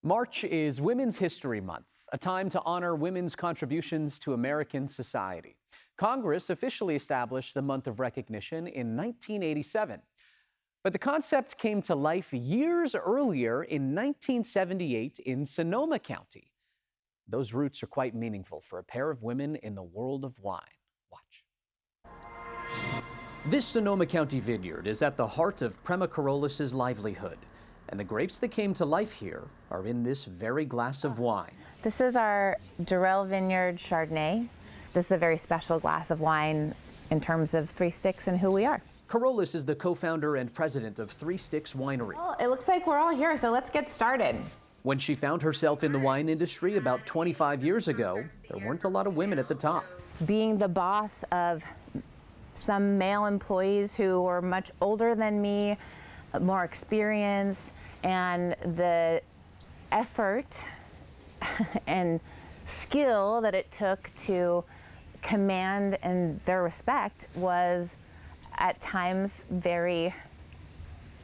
March is Women's History Month, a time to honor women's contributions to American society. Congress officially established the month of recognition in 1987. But the concept came to life years earlier in 1978 in Sonoma County. Those roots are quite meaningful for a pair of women in the world of wine. Watch. This Sonoma County vineyard is at the heart of Prema Corollas's livelihood. And the grapes that came to life here are in this very glass of wine. This is our Darrow Vineyard Chardonnay. This is a very special glass of wine in terms of Three Sticks and who we are. Corollas is the co-founder and president of Three Sticks Winery. Well, it looks like we're all here, so let's get started. When she found herself in the wine industry about 25 years ago, there weren't a lot of women at the top. Being the boss of some male employees who were much older than me, more experienced, and the effort and skill that it took to command and their respect was at times very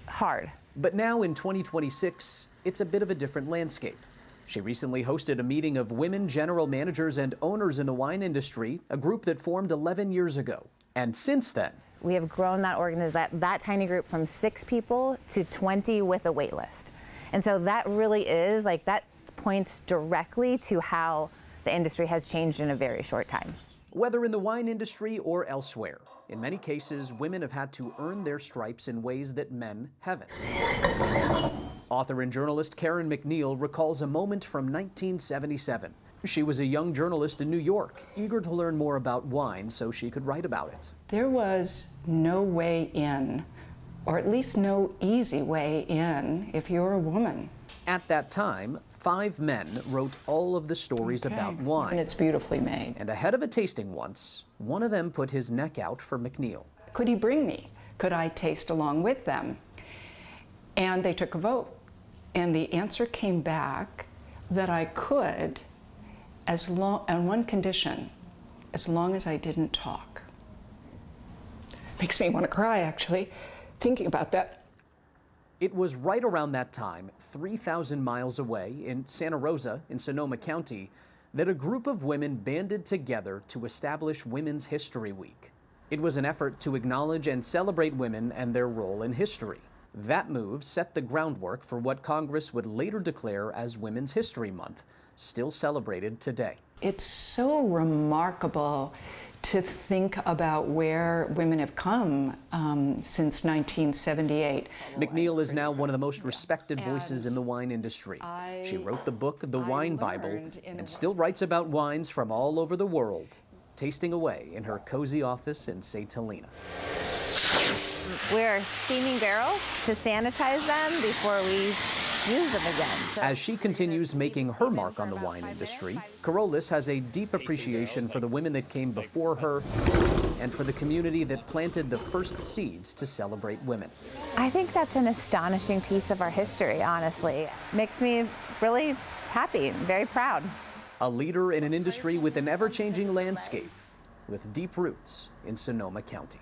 hard. But now in 2026, it's a bit of a different landscape. She recently hosted a meeting of women general managers and owners in the wine industry, a group that formed 11 years ago. And since then, we have grown that tiny group from 6 people to 20 with a wait list. And so that really is, that points directly to how the industry has changed in a very short time. Whether in the wine industry or elsewhere, in many cases, women have had to earn their stripes in ways that men haven't. Author and journalist Karen McNeil recalls a moment from 1977. She was a young journalist in New York, eager to learn more about wine so she could write about it. There was no way in, or at least no easy way in, if you're a woman. At that time, 5 men wrote all of the stories about wine. And it's beautifully made. And ahead of a tasting once, one of them put his neck out for McNeil. Could he bring me? Could I taste along with them? And they took a vote. And the answer came back that I could, on one condition, as long as I didn't talk. Makes me want to cry, actually, thinking about that. It was right around that time, 3,000 miles away in Santa Rosa in Sonoma County, that a group of women banded together to establish Women's History Week. It was an effort to acknowledge and celebrate women and their role in history. That move set the groundwork for what Congress would later declare as Women's History Month, still celebrated today. It's so remarkable to think about where women have come since 1978. McNeil is now one of the most respected voices in the wine industry. She wrote the book, The Wine Bible, and still writes about wines from all over the world, tasting away in her cozy office in St. Helena. We're steaming barrels to sanitize them before we use them again. As she continues making her mark on the wine industry, Corollas has a deep appreciation for the women that came before her and for the community that planted the first seeds to celebrate women. I think that's an astonishing piece of our history, honestly. Makes me really happy, very proud. A leader in an industry with an ever-changing landscape, with deep roots in Sonoma County.